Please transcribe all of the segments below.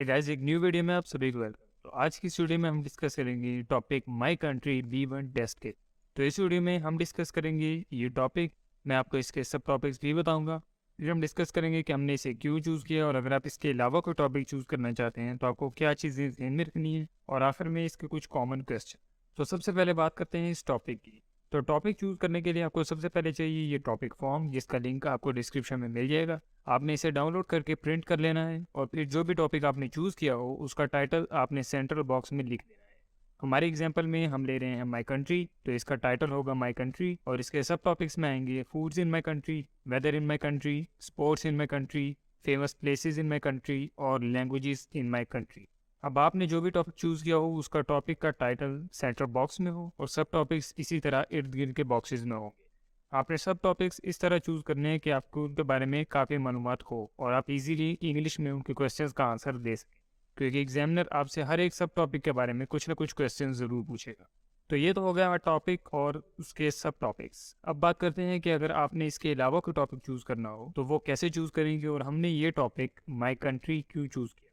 Guys एक new video में आप सभी को वेलकम। तो आज की इस वीडियो में हम डिस्कस करेंगे topic my country B1 test के। तो इस वीडियो में हम डिस्कस करेंगे ये टॉपिक। मैं आपको इसके सब टॉपिक्स भी बताऊंगा। फिर हम डिस्कस करेंगे कि हमने इसे क्यों चूज़ किया और अगर आप इसके अलावा कोई टॉपिक चूज़ करना चाहते हैं तो आपको क्या चीज़ें ध्यान में रखनी है और आखिर में इसके कुछ कॉमन क्वेश्चन। तो सबसे पहले बात करते हैं इस टॉपिक की। तो टॉपिक चूज़ करने के लिए आपको सबसे पहले चाहिए ये टॉपिक फॉर्म, जिसका लिंक आपको डिस्क्रिप्शन में मिल जाएगा। आपने इसे डाउनलोड करके प्रिंट कर लेना है और फिर जो भी टॉपिक आपने चूज़ किया हो उसका टाइटल आपने सेंट्रल बॉक्स में लिख देना है। हमारे एग्जांपल में हम ले रहे हैं माय कंट्री, तो इसका टाइटल होगा माय कंट्री और इसके सब टॉपिक्स में आएंगे foods in my country, weather in my country, sports in my country, famous places in my country और लैंग्वेजेस इन माय कंट्री। अब आपने जो भी टॉपिक चूज़ किया हो उसका टॉपिक का टाइटल सेंट्रल बॉक्स में हो और सब टॉपिक्स इसी तरह इर्द गिर्द के बॉक्सेस में होंगे। आपने सब टॉपिक्स इस तरह चूज़ करने हैं कि आपको उनके बारे में काफ़ी मालूमात हो और आप इजीली इंग्लिश में उनके क्वेश्चंस का आंसर दे सकें, क्योंकि एग्जामिनर आपसे हर एक सब टॉपिक के बारे में कुछ ना कुछ क्वेश्चन ज़रूर पूछेगा। तो ये तो हो गया टॉपिक और उसके सब टॉपिक्स। अब बात करते हैं कि अगर आपने इसके अलावा कोई टॉपिक चूज़ करना हो तो वो कैसे चूज़ करेंगे और हमने ये टॉपिक माई कंट्री क्यों चूज़ किया।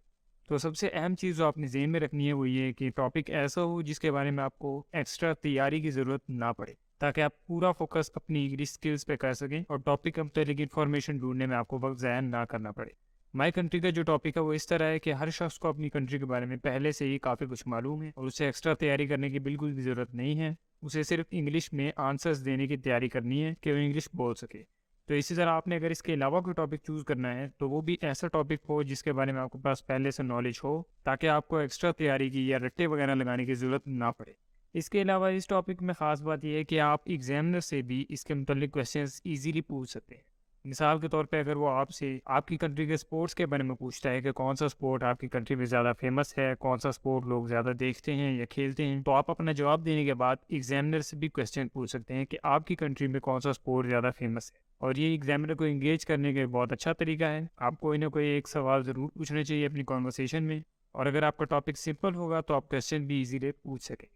तो सबसे अहम चीज़ जो आपने ज़हन में रखनी है वो ये कि टॉपिक ऐसा हो जिसके बारे में आपको एक्स्ट्रा तैयारी की ज़रूरत ना पड़े, ताकि आप पूरा फोकस अपनी इंग्लिश स्किल्स पे कर सकें और टॉपिक के मुताबिक इन्फॉर्मेशन ढूंढने में आपको वक्त ज़ाया ना करना पड़े। माई कंट्री का जो टॉपिक है वो इस तरह है कि हर शख्स को अपनी कंट्री के बारे में पहले से ही काफ़ी कुछ मालूम है और उसे एक्स्ट्रा तैयारी करने की बिल्कुल भी ज़रूरत नहीं है। उसे सिर्फ इंग्लिश में आंसर्स देने की तैयारी करनी है कि वो इंग्लिश बोल सके। तो इसी तरह आपने अगर इसके अलावा कोई टॉपिक चूज़ करना है तो वो भी ऐसा टॉपिक हो जिसके बारे में आपके पास पहले से नॉलेज हो, ताकि आपको एक्स्ट्रा तैयारी की या रट्टे वगैरह लगाने की ज़रूरत ना पड़े। इसके अलावा इस टॉपिक में ख़ास बात यह है कि आप एग्जामिनर से भी इसके मुतल्लिक क्वेश्चंस इजीली पूछ सकते हैं। मिसाल के तौर पे अगर वो आपसे आपकी कंट्री के स्पोर्ट्स के बारे में पूछता है कि कौन सा स्पोर्ट आपकी कंट्री में ज़्यादा फेमस है, कौन सा स्पोर्ट लोग ज़्यादा देखते हैं या खेलते हैं, तो आप अपना जवाब देने के बाद एग्जामिनर से भी क्वेश्चन पूछ सकते हैं कि आपकी कंट्री में कौन सा स्पोर्ट ज़्यादा फेमस है। और ये एग्जामिनर को इंगेज करने का एक बहुत अच्छा तरीका है। आप कोई ना कोई एक सवाल ज़रूर पूछना चाहिए अपनी कॉन्वर्सेशन में, और अगर आपका टॉपिक सिंपल होगा तो आप क्वेश्चन भी इजीली पूछ सकेंगे।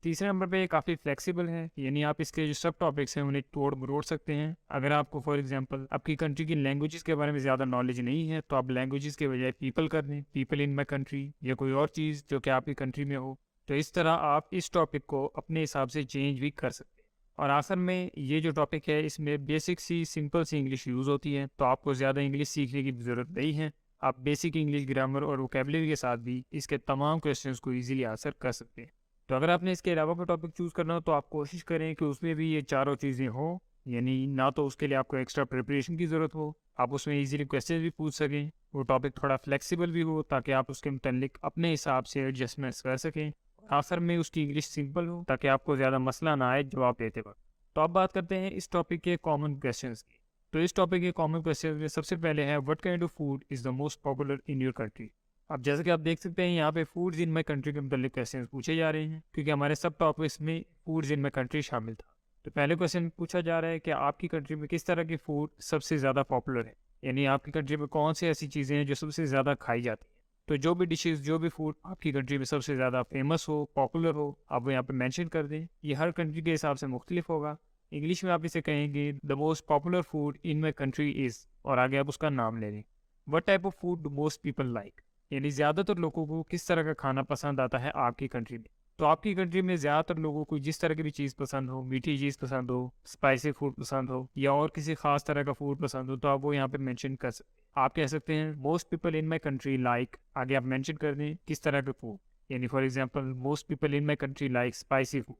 तीसरे नंबर पे ये काफ़ी फ्लेक्सिबल है, यानी आप इसके जो सब टॉपिक्स हैं उन्हें तोड़ मरोड़ सकते हैं। अगर आपको फॉर एग्जांपल आपकी कंट्री की लैंग्वेजेस के बारे में ज़्यादा नॉलेज नहीं है तो आप लैंग्वेजेस के बजाय पीपल कर दें, पीपल इन माई कंट्री, या कोई और चीज़ जो कि आपकी कंट्री में हो। तो इस तरह आप इस टॉपिक को अपने हिसाब से चेंज भी कर सकते हैं। और आखिर में ये जो टॉपिक है इसमें बेसिक सी सिंपल सी इंग्लिश यूज़ होती है, तो आपको ज़्यादा इंग्लिश सीखने की ज़रूरत नहीं है। आप बेसिक इंग्लिश ग्रामर और वोकेबलरी के साथ भी इसके तमाम क्वेश्चंस को इजीली आंसर कर सकते हैं। तो अगर आपने इसके अलावा कोई टॉपिक चूज़ करना हो तो आप कोशिश करें कि उसमें भी ये चारों चीज़ें हों, यानी ना तो उसके लिए आपको एक्स्ट्रा प्रिपरेशन की ज़रूरत हो, आप उसमें इजीली क्वेश्चन भी पूछ सकें, वो टॉपिक थोड़ा फ्लेक्सिबल भी हो ताकि आप उसके मुतल्लिक अपने हिसाब से एडजस्टमेंट्स कर सकें, आखिर में उसकी इंग्लिश सिंपल हो ताकि आपको ज़्यादा मसला ना आए जवाब देते वक्त। तो अब बात करते हैं इस टॉपिक के कॉमन क्वेश्चंस की। तो इस टॉपिक के कॉमन क्वेश्चन में सबसे पहले है what kind of food is the most popular in your country. अब जैसे कि आप देख सकते हैं यहाँ पे फूड्स इन माई कंट्री के मुतालिक क्वेश्चन पूछे जा रहे हैं, क्योंकि हमारे सब टॉपिक्स में फूड्स इन माई कंट्री शामिल था। तो पहले क्वेश्चन पूछा जा रहा है कि आपकी कंट्री में किस तरह की फूड सबसे ज़्यादा पॉपुलर है, यानी आपकी कंट्री में कौन सी ऐसी चीज़ें हैं जो सबसे ज़्यादा खाई जाती हैं। तो जो भी डिशेस, जो भी फूड आपकी कंट्री में सबसे ज़्यादा फेमस हो, पॉपुलर हो, आप वो यहाँ पे मेंशन कर दें। ये हर कंट्री के हिसाब से मुख्तलिफ होगा। इंग्लिश में आप इसे कहेंगे the most popular food in my country is, और आगे आप उसका नाम ले लें। What type of food do most people like, यानी ज़्यादातर लोगों को किस तरह का खाना पसंद आता है आपकी कंट्री में। तो आपकी कंट्री में ज़्यादातर लोगों को जिस तरह की भी चीज़ पसंद हो, मीठी चीज़ पसंद हो, स्पाइसी फूड पसंद हो, या और किसी खास तरह का फूड पसंद हो, तो आप वो यहाँ पे मेंशन कर सकते हैं। आप कह सकते हैं most people in my country like, आगे आप मेंशन कर दें किस तरह के फूड, यानी for example most people in my country like spicy food,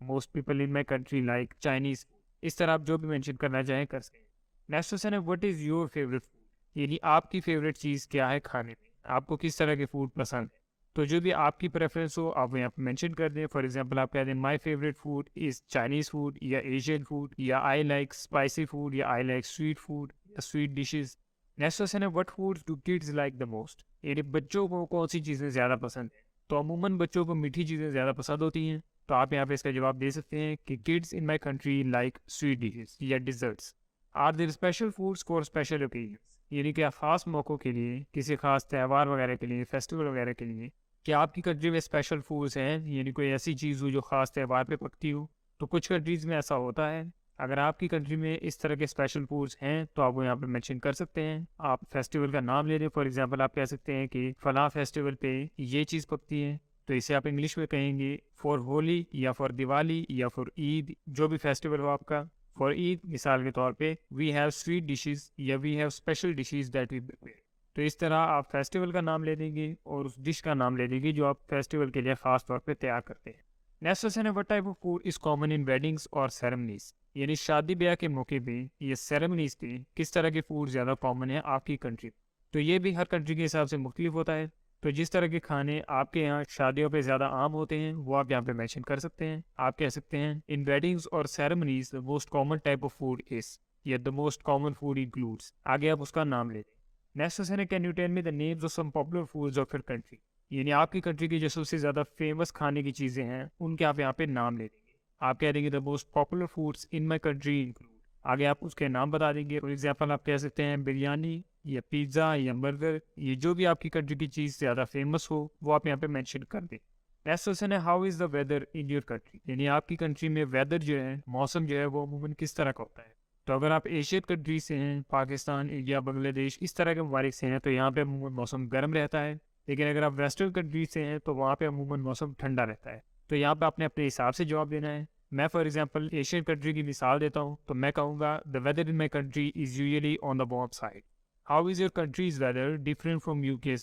most people in my country like Chinese food. इस तरह आप जो भी मेंशन करना चाहें कर सकते हैं। नेक्स्ट क्वेश्चन है what is your favourite food, यानी आपकी फेवरेट चीज़ क्या है खाने में, आपको किस तरह के फूड पसंद है। तो जो भी आपकी प्रेफरेंस हो आप यहाँ पे मेंशन कर दें। फॉर एग्जांपल आप कह दें my favourite food is Chinese food, या एशियन फूड, या आई लाइक स्पाइसी फूड, या आई लाइक स्वीट फूड, या स्वीट डिशेस। नेक्स्ट क्वेश्चन है what foods do kids like the most, यानी बच्चों को कौन सी चीज़ें ज़्यादा पसंद है। तो अमूमन बच्चों को मीठी चीज़ें ज़्यादा पसंद होती हैं, तो आप यहाँ पे इसका जवाब दे सकते हैं कि kids in my country like sweet dishes या desserts. Are there special foods for special occasions, यानी क्या ख़ास मौक़ों के लिए, किसी ख़ास त्यौहार वगैरह के लिए, फेस्टिवल वगैरह के लिए क्या आपकी कंट्री में स्पेशल फूड्स हैं, यानी कोई ऐसी चीज़ हो जो ख़ास त्यौहार पे पकती हो। तो कुछ कंट्रीज़ में ऐसा होता है, अगर आपकी कंट्री में इस तरह के स्पेशल फूड्स हैं तो आप वो यहाँ पे मेंशन कर सकते हैं। आप फेस्टिवल का नाम ले लें, फॉर एग्जांपल आप कह सकते हैं कि फलां फेस्टिवल पे ये चीज़ पकती है, तो इसे आप इंग्लिश में कहेंगे फॉर होली या फॉर दिवाली या फॉर ईद, जो भी फेस्टिवल हो आपका। फॉर ईद मिसाल के तौर पे वी हैव स्वीट डिशेस या we have special dishes that we prepare. तो इस तरह आप फेस्टिवल का नाम ले देंगे और उस डिश का नाम ले देंगे जो आप फेस्टिवल के लिए ख़ास तौर पे तैयार करते हैं। नेक्स्ट क्वेश्चन है, what type of food is common in weddings और सेरेमनीज, यानी शादी ब्याह के मौके पे ये सेरेमनीज पे किस तरह के फूड ज़्यादा कॉमन है आपकी कंट्री। तो ये भी हर कंट्री के हिसाब से मुख्तलिफ होता है। तो जिस तरह के खाने आपके यहाँ शादियों पे ज़्यादा आम होते हैं वो आप यहाँ पे मेंशन कर सकते हैं। आप कह सकते हैं इन वेडिंग्स और ceremonies the most common type of food is, या the most common food includes, आगे आप उसका नाम ले दें। नेक्स्ट क्वेश्चन है, can you tell me the names of some popular foods of your country, यानी आपकी कंट्री की जो सबसे ज़्यादा फेमस खाने की चीज़ें हैं उनके आप यहाँ पे नाम ले देंगे। आप कह देंगे the most popular foods in my country include, आगे आप उसके नाम बता देंगे। फॉर एग्जाम्पल आप कह सकते हैं बिरयानी या पिज़्ज़ा या बर्गर, ये जो भी आपकी कंट्री की चीज़ ज़्यादा फेमस हो वो आप यहाँ पे मेंशन कर दें। नेक्स्ट क्वेश्चन है, how is the weather in your country, यानी आपकी कंट्री में वेदर जो है, मौसम जो है वो अमूमन किस तरह का होता है। तो अगर आप एशियन कंट्री से हैं, पाकिस्तान, इंडिया, बांग्लादेश, इस तरह के ममालिक से हैं, तो यहाँ पे अमूमन मौसम गर्म रहता है। लेकिन अगर आप वेस्टर्न कंट्री से हैं तो वहाँ पे अमूमन मौसम ठंडा रहता है। तो यहाँ पे आपने अपने हिसाब से जवाब देना है। मैं फॉर एग्जांपल एशियन कंट्री की मिसाल देता हूँ, तो मैं कहूँगा the weather in my country is usually on the warm side. How is your country's weather different from UK.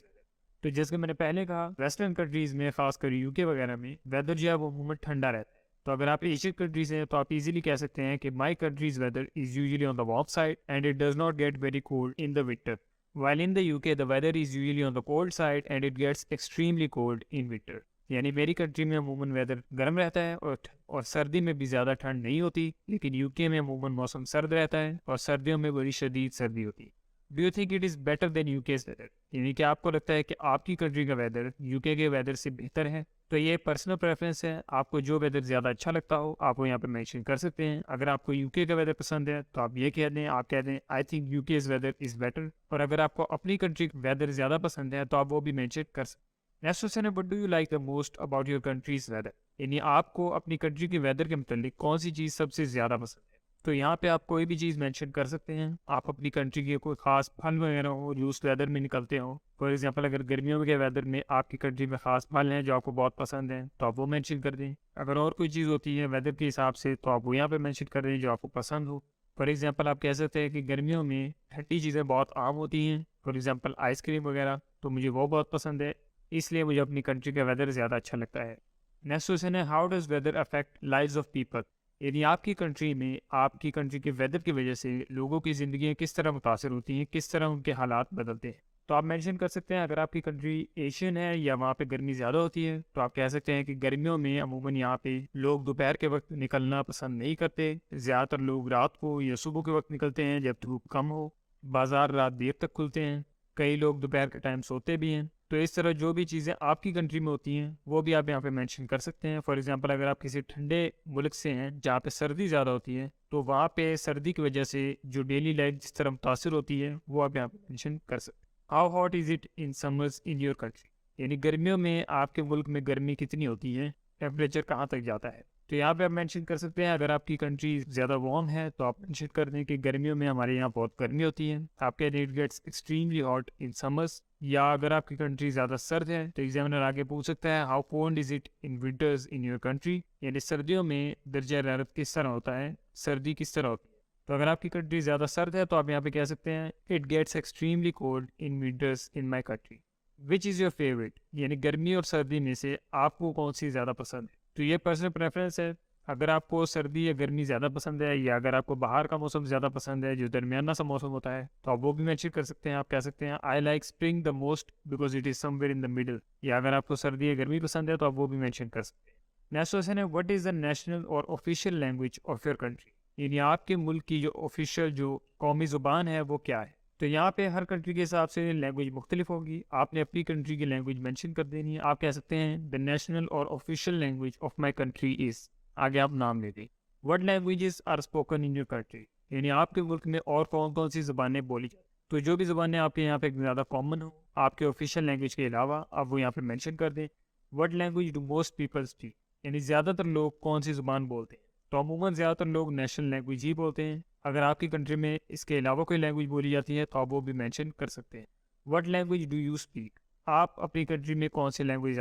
तो जैसे मैंने पहले कहा, वेस्टर्न कंट्रीज़ में खासकर यूके वगैरह में वेदर जो है वो अमूमन ठंडा रहता है। तो अगर आप एशियन कंट्री से हैं तो आप इजीली कह सकते हैं कि my country's weather is usually on the warm side and it does not get very cold in the winter, while in the UK the weather is usually on the cold side and it gets extremely cold in winter। यानी मेरी country में अमूमन weather गर्म रहता है और सर्दी में भी ज़्यादा ठंड नहीं होती, लेकिन यूके में अमूमन मौसम सर्द रहता है और सर्दियों में बड़ी शदीद सर्दी होती है। Do you think it is better than UK's weather, यानी कि आपको लगता है कि आपकी कंट्री का वेदर यूके के वेदर से बेहतर है। तो ये पर्सनल प्रेफरेंस है, आपको जो वेदर ज़्यादा अच्छा लगता हो आप वो यहाँ पे मेंशन कर सकते हैं। अगर आपको यूके का वेदर पसंद है तो आप ये कह दें, आप कह दें I think UK's weather is better. और अगर आपको अपनी कंट्री का वेदर ज़्यादा पसंद है तो आप वो भी मेंशन कर सकते हैं। नेक्स्ट क्वेश्चन है, what do you like the most about your country's weather, यानी आपको अपनी कंट्री के वेदर के मतलब कौन सी चीज़ सबसे ज़्यादा पसंद है। तो यहाँ पे आप कोई भी चीज़ मेंशन कर सकते हैं। आप अपनी कंट्री के कोई ख़ास फल वगैरह हो जो उस वेदर में निकलते हो। फॉर एग्जांपल अगर गर्मियों के वेदर में आपकी कंट्री में ख़ास फल हैं जो आपको बहुत पसंद हैं तो आप वो मेंशन कर दें। अगर और कोई चीज़ होती है वेदर के हिसाब से तो आप वो यहाँ पे मेंशन कर दें जो आपको पसंद हो। फॉर एग्जांपल आप कह सकते हैं कि गर्मियों में ठंडी चीज़ें बहुत आम होती हैं, फॉर एग्जांपल आइसक्रीम वगैरह, तो मुझे वो बहुत पसंद है, इसलिए मुझे अपनी कंट्री का वेदर ज़्यादा अच्छा लगता है। नेक्स्ट क्वेश्चन है, how does weather affect lives of people, यानी आपकी कंट्री में आपकी कंट्री के वेदर की वजह से लोगों की ज़िंदगी किस तरह मुतासर होती हैं, किस तरह उनके हालात बदलते हैं। तो आप मेंशन कर सकते हैं, अगर आपकी कंट्री एशियन है या वहाँ पे गर्मी ज़्यादा होती है तो आप कह सकते हैं कि गर्मियों में अमूमन यहाँ पे लोग दोपहर के वक्त निकलना पसंद नहीं करते। ज़्यादातर लोग रात को या सुबह के वक्त निकलते हैं जब धूप कम हो। बाज़ार रात देर तक खुलते हैं, कई लोग दोपहर के टाइम सोते भी हैं। तो इस तरह जो भी चीज़ें आपकी कंट्री में होती हैं वो भी आप यहाँ पे मेंशन कर सकते हैं। फॉर एग्जांपल अगर आप किसी ठंडे मुल्क से हैं जहाँ पे सर्दी ज़्यादा होती है तो वहाँ पे सर्दी की वजह से जो डेली लाइफ जिस तरह मुतासर होती है वो आप यहाँ पे मेंशन कर सकते हैं। How hot is it in summers in your country, यानी गर्मियों में आपके मुल्क में गर्मी कितनी होती है, टेम्परेचर कहाँ तक जाता है। तो यहाँ पे आप मेंशन कर सकते हैं, अगर आपकी कंट्री ज़्यादा वार्म है तो आप मेंशन कर दें कि गर्मियों में हमारे यहाँ बहुत गर्मी होती है। आप कह दें it gets extremely hot in summers. या अगर आपकी कंट्री ज़्यादा सर्द है तो एग्जामिनर आगे पूछ सकता है, how cold is it in winters in your country, यानी सर्दियों में दर्जा हरारत किस तरह होता है, सर्दी किस तरह होती है। तो अगर आपकी कंट्री ज़्यादा सर्द है तो आप यहाँ पे कह सकते हैं, it gets extremely cold in winters in my country. Which is your favourite, यानी गर्मी और सर्दी में से आपको कौन सी ज़्यादा पसंद है। तो ये पर्सनल प्रेफरेंस है, अगर आपको सर्दी या गर्मी ज़्यादा पसंद है या अगर आपको बाहर का मौसम ज़्यादा पसंद है जो दरमियाना सा मौसम होता है तो आप वो भी मेंशन कर सकते हैं। आप कह सकते हैं, I like spring the most because it is somewhere in the middle. या अगर आपको सर्दी या गर्मी पसंद है तो आप वो भी मेंशन कर सकते हैं। नेक्स्ट क्वेश्चन है, व्हाट इज़ द नेशनल और official language of your country, यानी आपके मुल्क की जो ऑफिशियल जो कौमी ज़ुबान है वो क्या है। तो यहाँ पे हर कंट्री के हिसाब से लैंग्वेज मुख्तलिफ होगी, आपने अपनी कंट्री की लैंग्वेज मेंशन कर देनी है। आप कह सकते हैं द नेशनल और official language of my country is, आगे आप नाम ले दें। What languages are spoken in your country, यानी आपके मुल्क में और कौन कौन सी ज़बानें बोली जाती। तो जो भी ज़बानें आपके यहाँ पे ज़्यादा कॉमन हो आपके ऑफिशियल लैंग्वेज के अलावा आप वो यहाँ पे मेंशन कर दें। What language do most people speak, यानी ज़्यादातर लोग कौन सी ज़ुबान बोलते हैं। तो अमूमन ज़्यादातर लोग नेशनल लैंग्वेज ही बोलते हैं। अगर आपकी कंट्री में इसके अलावा कोई लैंग्वेज बोली जाती है तो आप वो भी मेंशन कर सकते हैं। What language do you speak? आप अपनी कंट्री में कौन सी लैंग्वेज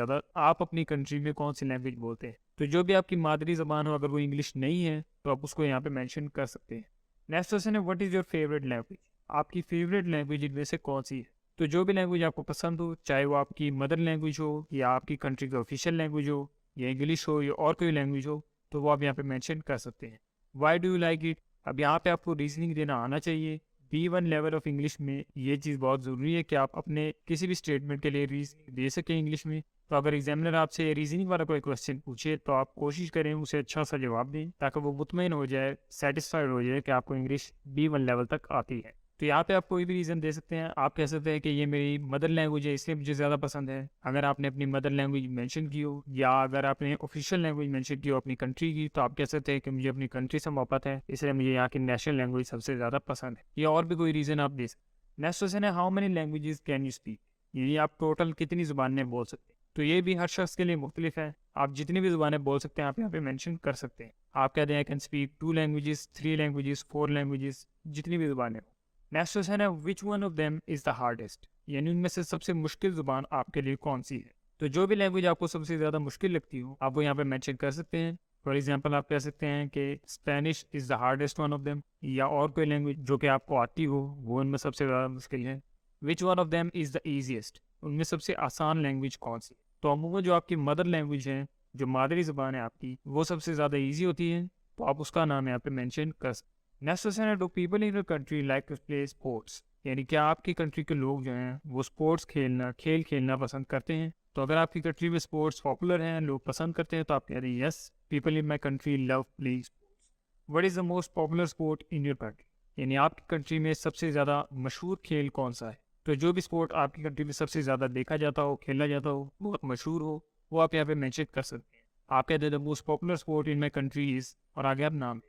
बोलते हैं? तो जो भी आपकी मादरी ज़बान हो, अगर वो इंग्लिश नहीं है तो आप उसको यहाँ पे मेंशन कर सकते हैं। नेक्स्ट क्वेश्चन है, what is your favourite language? आपकी फेवरेट लैंग्वेज इनमें से कौन सी है? तो जो भी लैंग्वेज आपको पसंद हो, चाहे वो आपकी मदर लैंग्वेज हो या आपकी कंट्री की ऑफिशियल लैंग्वेज हो या इंग्लिश हो या और कोई लैंग्वेज हो, तो वो आप यहाँ पे मेंशन कर सकते हैं। Why do you like it? अब यहाँ पे आपको रीजनिंग देना आना चाहिए। B1 लेवल ऑफ इंग्लिश में ये चीज़ बहुत ज़रूरी है कि आप अपने किसी भी स्टेटमेंट के लिए रीजनिंग दे सकें इंग्लिश में। तो अगर एग्जामिनर आपसे रीजनिंग वाला कोई क्वेश्चन पूछे तो आप कोशिश करें उसे अच्छा सा जवाब दें, ताकि वो मुतमईन हो जाए, सेटिस्फाइड हो जाए कि आपको इंग्लिश B1 लेवल तक आती है। तो यहाँ पे आप कोई भी रीज़न दे सकते हैं। आप कह सकते हैं कि ये मेरी मदर लैंग्वेज है, इसलिए मुझे ज़्यादा पसंद है। अगर आपने अपनी मदर लैंग्वेज मेंशन की हो या अगर आपने ऑफिशियल लैंग्वेज मेंशन की हो अपनी कंट्री की, तो आप कह सकते हैं कि मुझे अपनी कंट्री से मोहब्बत है, इसलिए मुझे यहाँ की नेशनल लैंग्वेज सबसे ज़्यादा पसंद है। या और भी कोई रीज़न आप दे सकते हैं। नेक्स्ट क्वेश्चन है, how many languages can you speak? यानी आप टोटल कितनी ज़ुबानें बोल सकते हैं? तो ये भी हर शख्स के लिए मुख्तलिफ है। आप जितनी भी ज़ुबानें बोल सकते हैं आप यहाँ पे मेंशन कर सकते हैं। आप कहते हैं I can speak 2 languages, 3 languages, 4 languages, जितनी भी ज़ुबानें हो। नेक्स्ट क्वेश्चन है, which one of them is the hardest? यानी उनमें से सबसे मुश्किल ज़ुबान आपके लिए कौन सी है? तो जो भी लैंग्वेज आपको सबसे ज़्यादा मुश्किल लगती हो आप वो यहाँ पे मेंशन कर सकते हैं। फॉर एग्जांपल आप कह सकते हैं कि Spanish is the hardest one of them, या और कोई लैंग्वेज जो कि आपको आती हो वो उनमें सबसे ज़्यादा मुश्किल है। Which one of them is the easiest? उनमें सबसे आसान लैंग्वेज कौन सी? तो अमूमन जो आपकी मदर लैंग्वेज है, जो मादरी ज़ुबान है आपकी, वो सबसे ज़्यादा ईजी होती है, तो आप उसका नाम यहाँ पे मेंशन कर सकते हैं। नेक्स्ट क्वेश्चन है, do people in your country like to play sports? यानी क्या आपकी कंट्री के लोग जो हैं वो स्पोर्ट्स खेल खेलना पसंद करते हैं? तो अगर आपकी कंट्री में स्पोर्ट्स पॉपुलर हैं, लोग पसंद करते हैं, तो आप कह रहे हैं yes, people in my country love playing sports. What is the most popular sport in your country? यानी आपकी कंट्री में सबसे ज़्यादा मशहूर खेल कौन सा है? तो जो भी स्पोर्ट आपकी कंट्री में सबसे ज़्यादा देखा जाता हो, खेला जाता हो, बहुत मशहूर हो, वो आप यहाँ पे मेंशन कर सकते हैं। आप कहते हैं the most popular sport in my country is, और आगे आप नाम।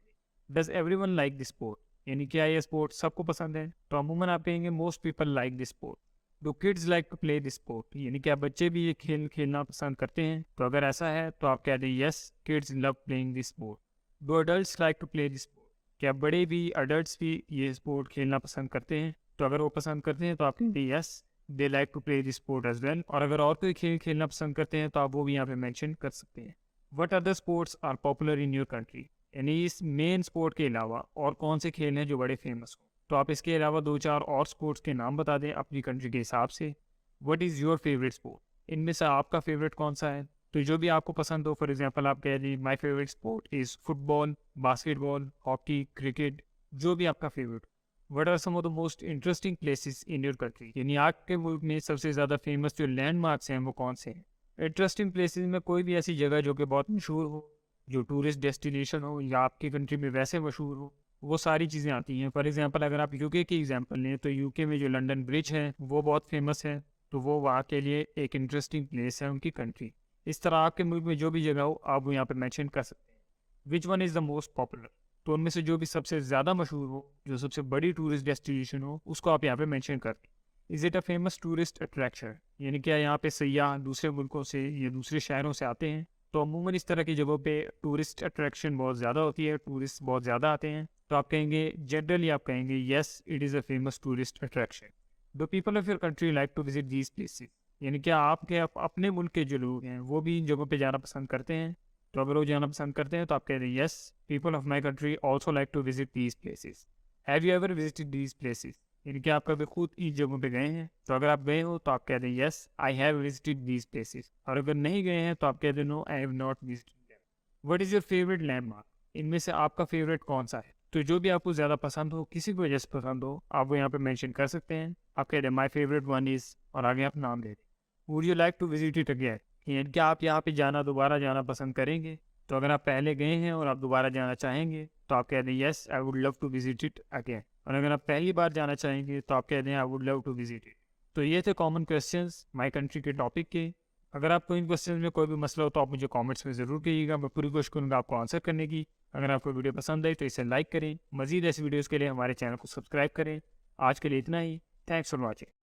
Does everyone like this sport? यानी क्या ये स्पोर्ट सबको पसंद है? तो अमूमन आप कहेंगे most people like this sport. Do kids like to play this sport? यानी क्या बच्चे भी ये खेल खेलना पसंद करते हैं? तो अगर ऐसा है तो आप कहते हैं yes, kids love playing this sport. Do adults like to play this sport? क्या बड़े भी, अडल्ट्स भी ये स्पोर्ट खेलना पसंद करते हैं? तो अगर वो पसंद करते हैं तो आप कहते हैं yes, they like to play this sport as well. और अगर और कोई खेल खेलना पसंद करते हैं तो आप वो भी यहाँ पे मेंशन कर सकते हैं। What other sports are popular in your country? यानी इस मेन स्पोर्ट के अलावा और कौन से खेल हैं जो बड़े फेमस हो? तो आप इसके अलावा 2-4 और स्पोर्ट्स के नाम बता दें अपनी कंट्री के हिसाब से। What is your favourite sport? इनमें से आपका फेवरेट कौन सा है? तो जो भी आपको पसंद हो, फॉर एग्जांपल आप कह दीजिए my favourite sport is football, basketball, hockey, cricket, जो भी आपका favourite. What are some of the most interesting places in your country? यानी आपके मुल्क में सबसे ज़्यादा फेमस जो लैंडमार्क्स हैं वो कौन से हैं? इंटरेस्टिंग प्लेसेस में कोई भी ऐसी जगह जो कि बहुत मशहूर हो, जो टूरिस्ट डेस्टिनेशन हो या आपकी कंट्री में वैसे मशहूर हो, वो सारी चीज़ें आती हैं। फॉर एग्जांपल अगर आप यूके की एग्जांपल लें तो यूके में जो लंदन ब्रिज है वो बहुत फेमस है, तो वो वहाँ के लिए एक इंटरेस्टिंग प्लेस है उनकी कंट्री। इस तरह आपके मुल्क में जो भी जगह हो आप वो यहाँ पे मेंशन कर सकते हैं। Which one is the most popular? तो उनमें से जो भी सबसे ज़्यादा मशहूर हो, जो सबसे बड़ी टूरिस्ट डेस्टिनेशन हो, उसको आप यहाँ पे मेंशन कर। Is it a famous tourist attraction? यानी क्या यहाँ पे सयाह दूसरे मुल्कों से या दूसरे शहरों से आते हैं? तो अमूमन इस तरह की जगहों पे टूरिस्ट अट्रैक्शन बहुत ज़्यादा होती है, टूरिस्ट बहुत ज़्यादा आते हैं, तो आप कहेंगे जनरली आप कहेंगे yes, it is a famous tourist attraction. Do people of your country like to visit these places? यानी क्या आपके अपने मुल्क के जो लोग हैं वो भी इन जगहों पे जाना पसंद करते हैं? तो अगर वो जाना पसंद करते हैं तो आप कहते हैं yes, people of my country also like to visit these places. Have you ever visited these places? यानी कि आप कभी खुद इन जगहों पे गए हैं? तो अगर आप गए हो तो आप कहते हैं yes, I have visited these places. और अगर नहीं गए हैं तो आप कहते हैं no, I have not visited them. What is your favourite landmark? इनमें से आपका फेवरेट कौन सा है? तो जो भी आपको ज़्यादा पसंद हो, किसी की वजह से पसंद हो, आप वो यहाँ पे मेंशन कर सकते हैं। आप कहते हैं माई फेवरेट वन इज़, और आगे आप नाम दे दें। Would you like to visit it again? यानी क्या आप यहाँ पे दोबारा जाना पसंद करेंगे? तो अगर आप पहले गए हैं और आप दोबारा जाना चाहेंगे तो आप कहते हैं yes, I would love to visit it again. और अगर आप पहली बार जाना चाहेंगे तो आप कहते हैं I would love to visit it. तो ये थे कॉमन क्वेश्चंस माय कंट्री के टॉपिक के। अगर आपको इन क्वेश्चन में कोई भी मसला हो तो आप मुझे कमेंट्स में ज़रूर कहिएगा, मैं पूरी कोशिश करूँगा आपको आंसर करने की। अगर आपको वीडियो पसंद आई तो इसे लाइक करें, मज़ीद ऐसी वीडियोज़ के लिए हमारे चैनल को सब्सक्राइब करें। आज के लिए इतना ही, थैंक्स फॉर वॉचिंग।